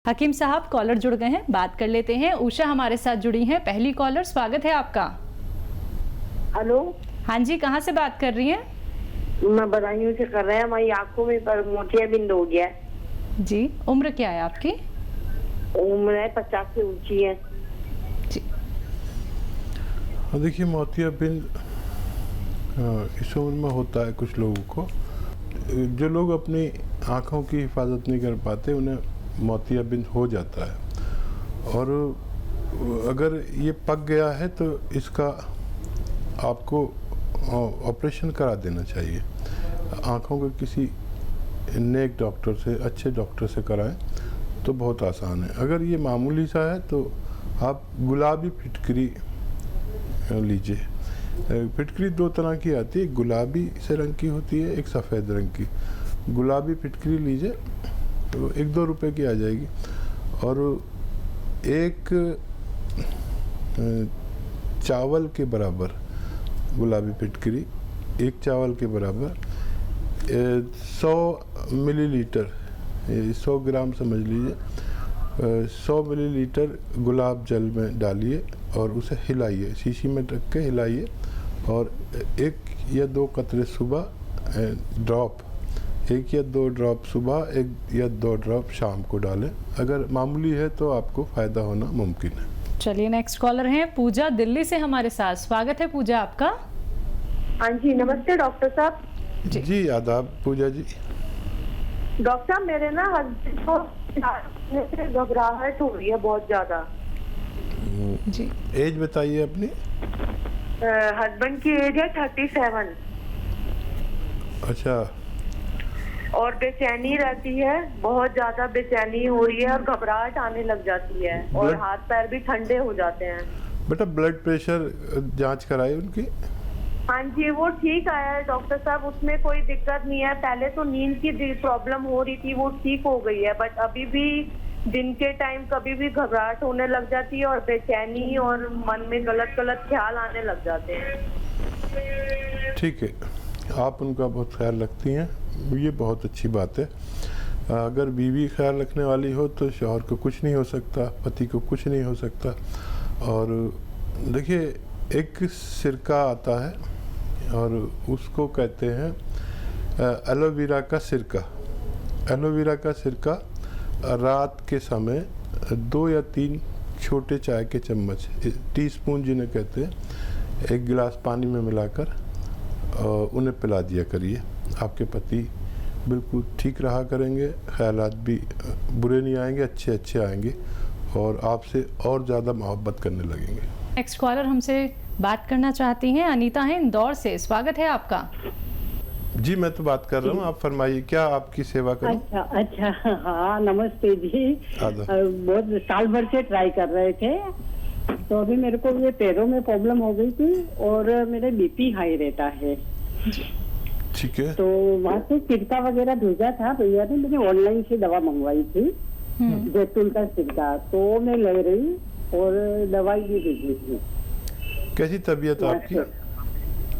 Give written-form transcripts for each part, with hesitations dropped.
हकीम साहब कॉलर जुड़ गए हैं, बात कर लेते हैं। उषा हमारे साथ जुड़ी हैं, पहली कॉलर। स्वागत है आपका। हेलो। हाँ जी, कहाँ से बात कर रही हैं? मैं बदायूं से कर रहे हैं। हमारी आंखों में पर मोतियाबिंद हो गया है। जी, उम्र क्या है आपकी? उम्र है 50 से ऊंची है जी। देखिए, मोतियाबिंद इस उम्र में होता है कुछ लोगों को। जो लोग अपनी आँखों की हिफाजत नहीं कर पाते उन्हें मोतियाबिंद हो जाता है, और अगर ये पक गया है तो इसका आपको ऑपरेशन करा देना चाहिए। आँखों के किसी नेक डॉक्टर से, अच्छे डॉक्टर से कराएं तो बहुत आसान है। अगर ये मामूली सा है तो आप गुलाबी फिटकरी लीजिए। फिटकरी दो तरह की आती है, गुलाबी से रंग की होती है, एक सफ़ेद रंग की। गुलाबी फिटकरी लीजिए तो 1-2 रुपए की आ जाएगी, और एक चावल के बराबर गुलाबी फिटकरी, एक चावल के बराबर 100 मिलीलीटर, 100 ग्राम समझ लीजिए, 100 मिलीलीटर गुलाब जल में डालिए और उसे हिलाइए, शीशी में रख के हिलाइए, और 1 या 2 कतरे सुबह ड्रॉप, 1 या 2 ड्रॉप सुबह, 1 या 2 ड्रॉप शाम को डालें। अगर मामूली है तो आपको फ़ायदा होना मुमकिन है। चलिए, नेक्स्ट कॉलर हैं पूजा दिल्ली से हमारे साथ। स्वागत है पूजा आपका। हाँ जी, नमस्ते डॉक्टर साहब। जी आदाब पूजा जी। डॉक्टर साहब, मेरे ना हस्बैंड को घबराहट हो रही है बहुत ज्यादा जी। एज बताइए अपनी। हस्बैंड की एज है 37। अच्छा। और बेचैनी रहती है, बहुत ज्यादा बेचैनी हो रही है और घबराहट आने लग जाती है, और हाथ पैर भी ठंडे हो जाते हैं। बेटा, ब्लड प्रेशर जांच कराई उनकी? हाँ जी, वो ठीक आया है डॉक्टर साहब, उसमें कोई दिक्कत नहीं है। पहले तो नींद की प्रॉब्लम हो रही थी, वो ठीक हो गई है, बट अभी भी दिन के टाइम कभी भी घबराहट होने लग जाती है और बेचैनी, और मन में गलत गलत ख्याल आने लग जाते हैं। ठीक है, आप उनका बहुत ख्याल रखती हैं, ये बहुत अच्छी बात है। अगर बीवी ख्याल रखने वाली हो तो शौहर को कुछ नहीं हो सकता, पति को कुछ नहीं हो सकता। और देखिए, एक सिरका आता है और उसको कहते हैं एलोवेरा का सिरका। एलोवेरा का सिरका रात के समय 2 या 3 छोटे चाय के चम्मच, टीस्पून जिन्हें कहते हैं, 1 गिलास पानी में मिलाकर उन्हें पिला दिया करिए। आपके पति बिल्कुल ठीक रहा करेंगे, ख्यालात भी बुरे नहीं आएंगे, अच्छे अच्छे आएंगे, और आपसे और ज़्यादा मोहब्बत करने लगेंगे। नेक्स्ट कॉलर हमसे बात करना चाहती हैं, अनीता है इंदौर से। स्वागत है आपका। जी, मैं तो बात कर रहा हूँ, आप फरमाइए, क्या आपकी सेवा करूं? अच्छा, हाँ नमस्ते जी। बहुत साल भर से ट्राई कर रहे थे, तो अभी मेरे को ये पैरों में प्रॉब्लम हो गई थी और मेरे बीपी हाई रहता है। ठीक है। तो वहाँ से सिरका वगैरह भेजा था भैया ने, मैंने ऑनलाइन से दवा मंगवाई थी, जैतून का सिरका, तो मैं ले रही और दवाई भी भेजी थी। कैसी तबीयत आपकी?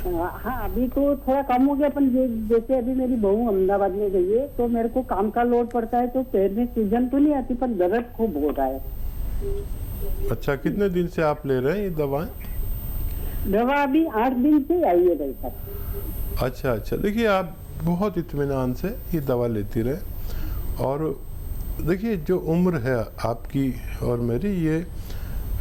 हाँ, अभी तो थोड़ा कम हो गया, पर जैसे अभी मेरी बहू अहमदाबाद में गई है तो मेरे को काम का लोड पड़ता है, तो पैर में सूजन तो नहीं आती पर दर्द खूब हो रहा है। अच्छा, कितने दिन से आप ले रहे हैं ये दवाएं? दवा अभी 8 दिन से आई है भाई साहब। अच्छा, देखिए, आप बहुत इत्मीनान से ये दवा लेती रहे। और देखिए, जो उम्र है आपकी और मेरी, ये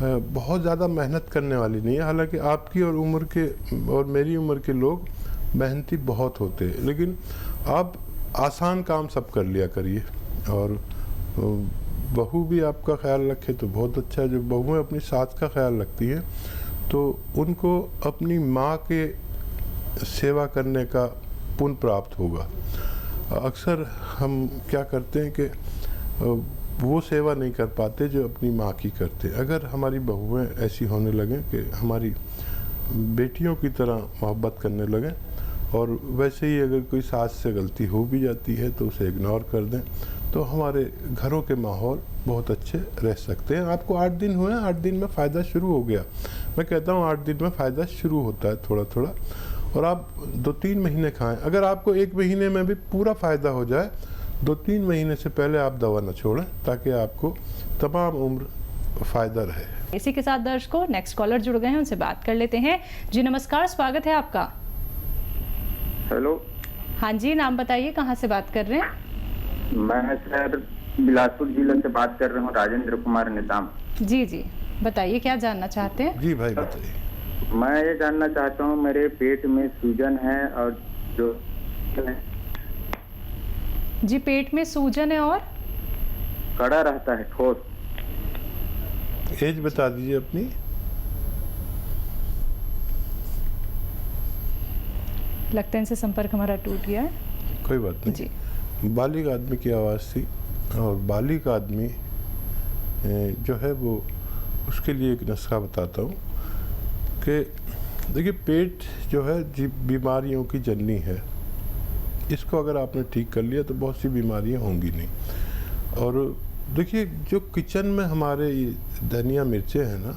बहुत ज़्यादा मेहनत करने वाली नहीं है। हालांकि आपकी और उम्र के और मेरी उम्र के लोग मेहनती बहुत होते हैं, लेकिन आप आसान काम सब कर लिया करिए। और बहू भी आपका ख्याल रखे तो बहुत अच्छा है। जब बहुएं अपनी सास का ख्याल रखती हैं तो उनको अपनी माँ के सेवा करने का पुण्य प्राप्त होगा। अक्सर हम क्या करते हैं कि वो सेवा नहीं कर पाते जो अपनी माँ की करते। अगर हमारी बहुएं ऐसी होने लगें कि हमारी बेटियों की तरह मोहब्बत करने लगें, और वैसे ही अगर कोई सास से गलती हो भी जाती है तो उसे इग्नोर कर दें, तो हमारे घरों के माहौल बहुत अच्छे रह सकते हैं। आपको 8 दिन हुए हैं, 8 दिन में फ़ायदा शुरू हो गया। मैं कहता हूँ 8 दिन में फ़ायदा शुरू होता है थोड़ा थोड़ा, और आप 2-3 महीने खाएं। अगर आपको 1 महीने में भी पूरा फ़ायदा हो जाए 2-3 महीने से पहले आप दवा न छोड़ें, ताकि आपको तमाम उम्र फ़ायदा रहे। इसी के साथ दर्शकों, नेक्स्ट कॉलर जुड़ गए हैं, उनसे बात कर लेते हैं। जी नमस्कार, स्वागत है आपका। हेलो। हाँ जी, नाम बताइए, कहाँ से बात कर रहे हैं? मैं सर बिलासपुर जिले से बात कर रहा हूँ, राजेंद्र कुमार निजाम। जी जी, बताइए क्या जानना चाहते हैं? जी भाई बताइए। मैं ये जानना चाहता हूँ, मेरे पेट में सूजन है और जो जी, पेट में सूजन है और कड़ा रहता है, ठोस। एज बता दीजिए अपनी। लगता है इनसे संपर्क हमारा टूट गया है। कोई बात नहीं जी। बालिग आदमी की आवाज़ थी, और बालिग आदमी जो है वो, उसके लिए एक नुस्खा बताता हूँ कि देखिए, पेट जो है बीमारियों की जननी है। इसको अगर आपने ठीक कर लिया तो बहुत सी बीमारियां होंगी नहीं। और देखिए, जो किचन में हमारे ये धनिया मिर्चें हैं ना,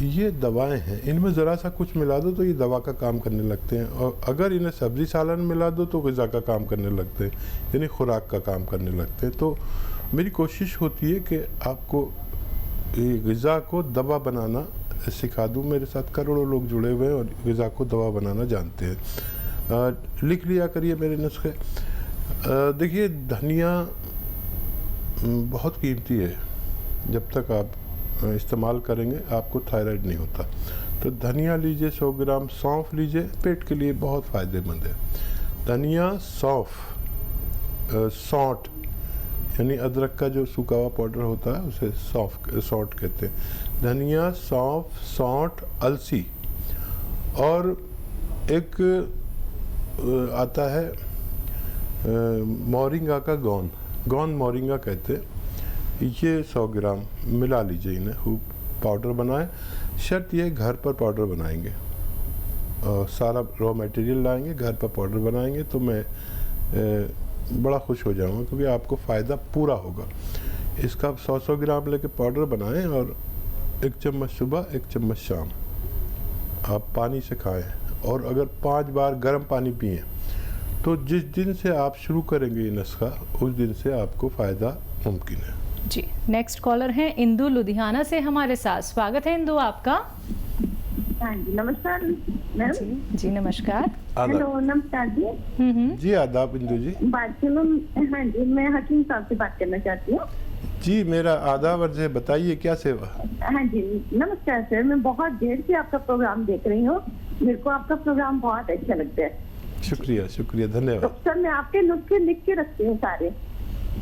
ये दवाएं हैं। इनमें ज़रा सा कुछ मिला दो तो ये दवा का काम करने लगते हैं, और अगर इन्हें सब्ज़ी सालन मिला दो तो ग़िज़ा का काम करने लगते हैं, यानी खुराक का काम करने लगते हैं। तो मेरी कोशिश होती है कि आपको ये ग़िज़ा को दवा बनाना सिखा दूँ। मेरे साथ करोड़ों लोग जुड़े हुए हैं और ग़िज़ा को दवा बनाना जानते हैं। लिख लिया करिए मेरे नुस्खे। देखिए, धनिया बहुत कीमती है। जब तक आप इस्तेमाल करेंगे आपको थायराइड नहीं होता। तो धनिया लीजिए 100 ग्राम, सौंफ लीजिए, पेट के लिए बहुत फ़ायदेमंद है। धनिया, सौंफ, सौंठ यानी अदरक का जो सूखा हुआ पाउडर होता है उसे सौंठ कहते हैं। धनिया, सौंफ, सौंठ, अलसी, और एक आता है मोरिंगा का गौन मोरिंगा कहते हैं। ये 100 ग्राम मिला लीजिए, इन्हें खूब पाउडर बनाएं। शर्त ये घर पर पाउडर बनाएंगे, और सारा रॉ मटेरियल लाएंगे, घर पर पाउडर बनाएंगे, तो मैं बड़ा खुश हो जाऊंगा, क्योंकि आपको फ़ायदा पूरा होगा। इसका 100 ग्राम लेके पाउडर बनाएं, और 1 चम्मच सुबह, 1 चम्मच शाम आप पानी से खाएं। और अगर 5 बार गर्म पानी पिएं, तो जिस दिन से आप शुरू करेंगे ये नुस्खा, उस दिन से आपको फ़ायदा मुमकिन है। जी, नेक्स्ट कॉलर हैं इंदु लुधियाना से हमारे साथ। स्वागत है इंदु आपका। हाँ जी, नमस्कार मैम। जी नमस्कार। हेलो, नमस्कार जी। जी आदाब इंदु जी। बात सुनो। हाँ जी, मैं हकीम साहब से बात करना चाहती हूँ। जी, मेरा आदाब अर्ज है, बताइए क्या सेवा। हाँ जी, नमस्कार सर। मैं बहुत देर से आपका प्रोग्राम देख रही हूँ, मेरे को आपका प्रोग्राम बहुत अच्छा लगता है। शुक्रिया शुक्रिया, धन्यवाद। तो सर, मैं आपके नुस्खे लिख के रखती हूँ सारे।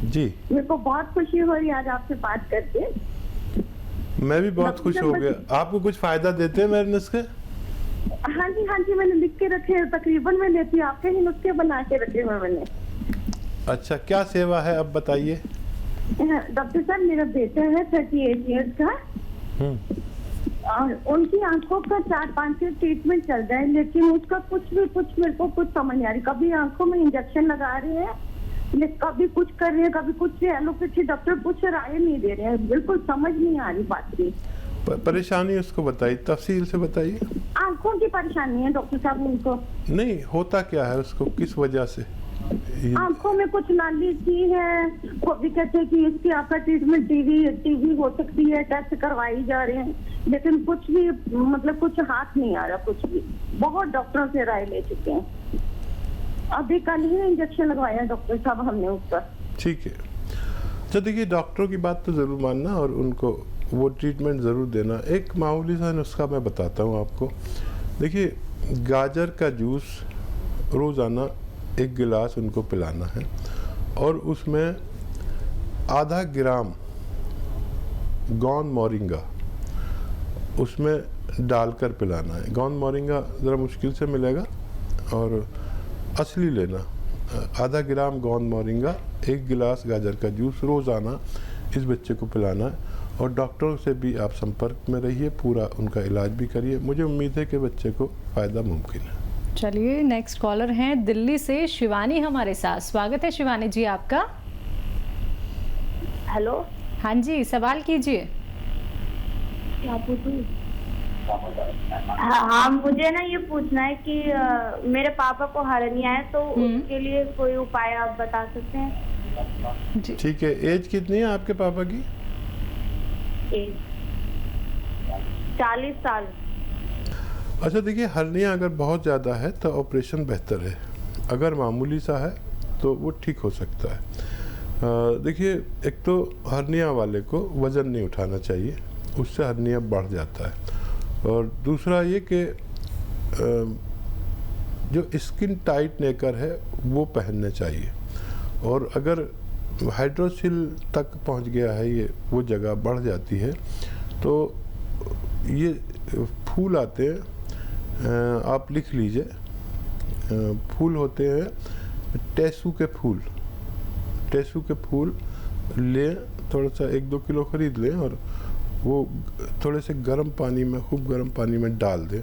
जी, मेरे को बहुत खुशी हो रही है आज आपसे बात करके। मैं भी बहुत खुश हो गया। आपको कुछ फायदा देते हैं मेरे नुस्खे? हाँ जी, मैंने लिख के रखे हैं। तकरीबन मैं लेती हूँ, आपके ही नुस्खे बना के रखे हुए मैंने। अच्छा, क्या सेवा है अब बताइए। डॉक्टर साहब, मेरा बेटा है 38 ईयर्स का, और उनकी आंखों का 4-5 से ट्रीटमेंट चल रहा है, लेकिन उसका कुछ मेरे को कुछ समझ नहीं आ रही। कभी आंखों में इंजेक्शन लगा रहे हैं, कभी कुछ कर रहे हैं, कभी कुछ। एलोपैथी डॉक्टर कुछ राय नहीं दे रहे हैं, बिल्कुल समझ नहीं आ रही बात की। परेशानी उसको बताइए, तफसील से बताइए। आंखों की परेशानी है डॉक्टर साहब उनको। नहीं, होता क्या है उसको, किस वजह से? आंखों में कुछ नाली सी है, वो भी कहते हैं कि इसकी आपका ट्रीटमेंट टीवी हो सकती है, टेस्ट करवाई जा रहे हैं, लेकिन कुछ भी मतलब कुछ हाथ नहीं आ रहा, कुछ भी। बहुत डॉक्टरों से राय ले चुके हैं, अभी कल ही इंजेक्शन लगवाया डॉक्टर साहब हमने उस पर। ठीक है, तो देखिए, डॉक्टरों की बात तो ज़रूर मानना और उनको वो ट्रीटमेंट ज़रूर देना। एक मामूली सा नुस्खा मैं बताता हूँ आपको। देखिए, गाजर का जूस रोज़ाना 1 गिलास उनको पिलाना है, और उसमें आधा ग्राम गौन मोरिंगा उसमें डालकर पिलाना है। गौन मोरिंगा ज़रा मुश्किल से मिलेगा, और असली लेना। आधा ग्राम गौन मोरिंगा, 1 गिलास गाजर का जूस रोज़ाना इस बच्चे को पिलाना है। और डॉक्टरों से भी आप संपर्क में रहिए, पूरा उनका इलाज भी करिए। मुझे उम्मीद है कि बच्चे को फ़ायदा मुमकिन है। चलिए, नेक्स्ट कॉलर हैं दिल्ली से शिवानी हमारे साथ। स्वागत है शिवानी जी आपका। हेलो। हाँ जी, सवाल कीजिए। क्या पूछूं? हाँ, मुझे ना ये पूछना है कि मेरे पापा को हर्निया है, तो उसके लिए कोई उपाय आप बता सकते हैं? ठीक है, एज कितनी है आपके पापा की? 40 साल। अच्छा देखिए, हर्निया अगर बहुत ज़्यादा है तो ऑपरेशन बेहतर है, अगर मामूली सा है तो वो ठीक हो सकता है। देखिए, एक तो हर्निया वाले को वज़न नहीं उठाना चाहिए, उससे हर्निया बढ़ जाता है। और दूसरा ये कि जो स्किन टाइट नेकर है वो पहनने चाहिए। और अगर हाइड्रोसिल तक पहुंच गया है, ये वो जगह बढ़ जाती है, तो ये फूल आते हैं, आप लिख लीजिए, फूल होते हैं टेसू के फूल। टेसू के फूल लें, थोड़ा सा 1-2 किलो खरीद लें और वो थोड़े से गर्म पानी में, खूब गर्म पानी में डाल दें,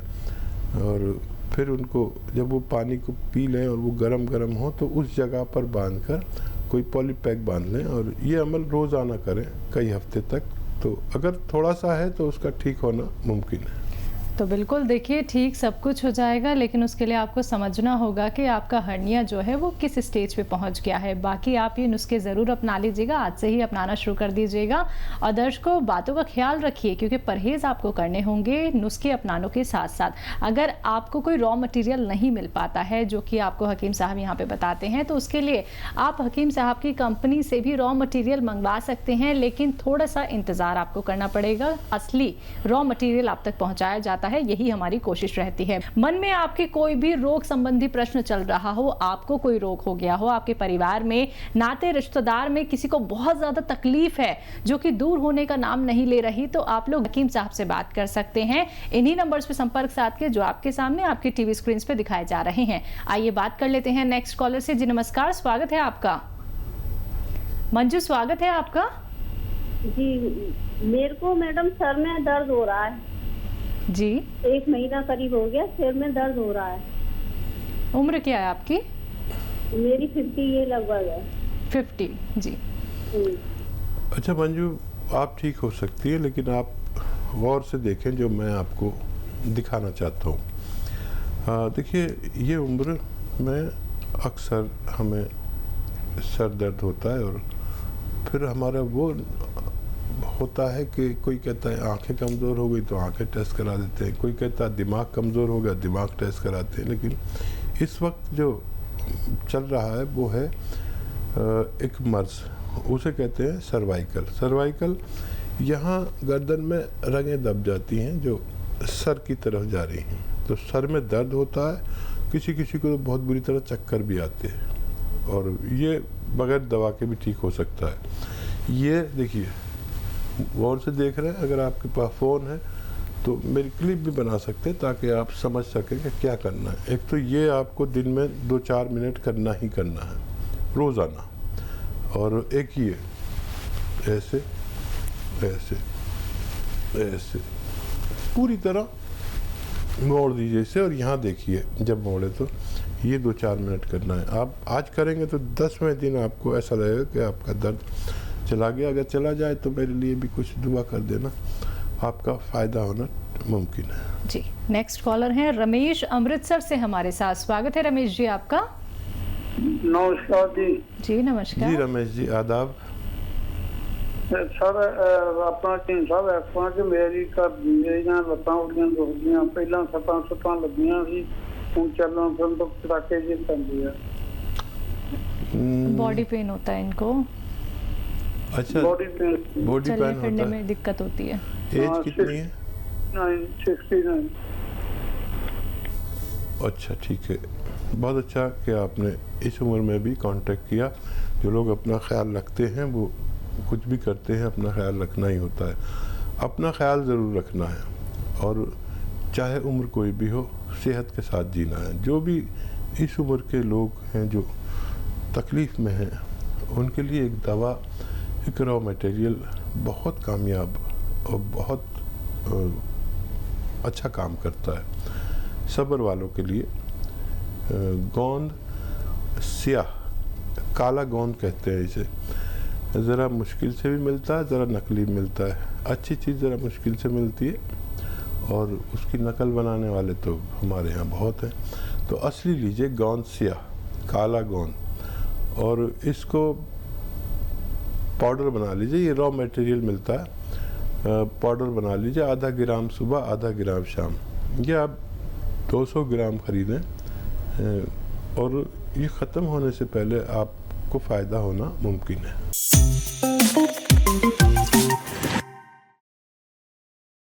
और फिर उनको जब वो पानी को पी लें और वो गरम गरम हो तो उस जगह पर बांधकर कोई पॉलीपैक बांध लें, और ये अमल रोज़ाना करें कई हफ्ते तक। तो अगर थोड़ा सा है तो उसका ठीक होना मुमकिन है। तो बिल्कुल देखिए, ठीक सब कुछ हो जाएगा, लेकिन उसके लिए आपको समझना होगा कि आपका हर्निया जो है वो किस स्टेज पे पहुंच गया है। बाकी आप ये नुस्खे ज़रूर अपना लीजिएगा, आज से ही अपनाना शुरू कर दीजिएगा। और दर्शकों, बातों का ख्याल रखिए, क्योंकि परहेज़ आपको करने होंगे नुस्खे अपनाने के साथ साथ। अगर आपको कोई रॉ मटेरियल नहीं मिल पाता है, जो कि आपको हकीम साहब यहाँ पे बताते हैं, तो उसके लिए आप हकीम साहब की कंपनी से भी रॉ मटेरियल मंगवा सकते हैं, लेकिन थोड़ा सा इंतज़ार आपको करना पड़ेगा। असली रॉ मटेरियल आप तक पहुँचाया जाता है, यही हमारी कोशिश रहती है। मन में आपके कोई भी रोग संबंधी प्रश्न चल रहा हो, आपको कोई रोग हो गया हो, आपके परिवार में, नाते रिश्तेदार में किसी को बहुत ज्यादा तकलीफ है जो कि दूर होने का नाम नहीं ले रही, तो आप लोग हकीम साहब से बात कर सकते हैं इन्हीं नंबर्स पे संपर्क साध के, जो आपके सामने आपकी टीवी स्क्रीन पे दिखाए जा रहे हैं। आइए बात कर लेते हैं नेक्स्ट कॉलर से। जी नमस्कार, स्वागत है आपका। मंजू, स्वागत है आपका। जी, मेरे को मैडम सर में दर्द हो रहा है जी। 1 महीना करीब हो गया, सिर में दर्द हो रहा है। उम्र क्या है आपकी? मेरी 50 ये लगभग है। 50 जी। अच्छा मंजू, आप ठीक हो सकती है, लेकिन आप गौर से देखें जो मैं आपको दिखाना चाहता हूँ। देखिए, ये उम्र में अक्सर हमें सर दर्द होता है, और फिर हमारा वो होता है कि कोई कहता है आंखें कमज़ोर हो गई तो आंखें टेस्ट करा देते हैं, कोई कहता है दिमाग कमज़ोर हो गया, दिमाग टेस्ट कराते हैं। लेकिन इस वक्त जो चल रहा है वो है एक मर्ज़, उसे कहते हैं सर्वाइकल। सर्वाइकल, यहाँ गर्दन में रगें दब जाती हैं जो सर की तरफ जा रही हैं, तो सर में दर्द होता है। किसी किसी को तो बहुत बुरी तरह चक्कर भी आते हैं, और ये बगैर दवा के भी ठीक हो सकता है। ये देखिए, गौर से देख रहे हैं, अगर आपके पास फ़ोन है तो मेरी क्लिप भी बना सकते हैं ताकि आप समझ सकें कि क्या करना है। एक तो ये आपको दिन में 2-4 मिनट करना ही करना है रोज़ाना, और एक ये ऐसे ऐसे ऐसे पूरी तरह मोड़ दीजिए इसे, और यहाँ देखिए जब मोड़े तो ये 2-4 मिनट करना है। आप आज करेंगे तो 10वें दिन आपको ऐसा लगेगा कि आपका दर्द चला गया। अगर चला जाए तो मेरे लिए भी कुछ दुआ कर देना, आपका फ़ायदा होना मुमकिन है। जी, नेक्स्ट कॉलर हैं रमेश अमृतसर से हमारे साथ। स्वागत है रमेश जी आपका। नमस्कार जी। जी नमस्कार जी रमेश जी, आदाब। सर अपना टीम साहब ऐसा कि मेरियां लत्तां उड़ियां दुखदियां, पहला सट्टां लगियां सी, हुण चलन फिरन तो चटाके जी पैंदे आ। बॉडी पेन होता है इनको। अच्छा, बॉडी पेन होता फिरने है। में दिक्कत होती है। एज कितनी है? 69। अच्छा ठीक है, बहुत अच्छा कि आपने इस उम्र में भी कांटेक्ट किया। जो लोग अपना ख्याल रखते हैं वो कुछ भी करते हैं, अपना ख्याल रखना ही होता है। अपना ख्याल ज़रूर रखना है, और चाहे उम्र कोई भी हो, सेहत के साथ जीना है। जो भी इस उम्र के लोग हैं जो तकलीफ़ में हैं, उनके लिए एक दवा, एक रॉ मटेरियल बहुत कामयाब और बहुत अच्छा काम करता है। सब्र वालों के लिए गोंद स्याह, काला गोंद कहते हैं इसे, ज़रा मुश्किल से भी मिलता है, ज़रा नकली मिलता है। अच्छी चीज़ ज़रा मुश्किल से मिलती है, और उसकी नकल बनाने वाले तो हमारे यहाँ बहुत हैं। तो असली लीजिए गोंद सिया, काला गोंद, और इसको पाउडर बना लीजिए। ये रॉ मटेरियल मिलता है, पाउडर बना लीजिए, आधा ग्राम सुबह आधा ग्राम शाम। ये आप 200 ग्राम खरीदें और ये ख़त्म होने से पहले आपको फ़ायदा होना मुमकिन है।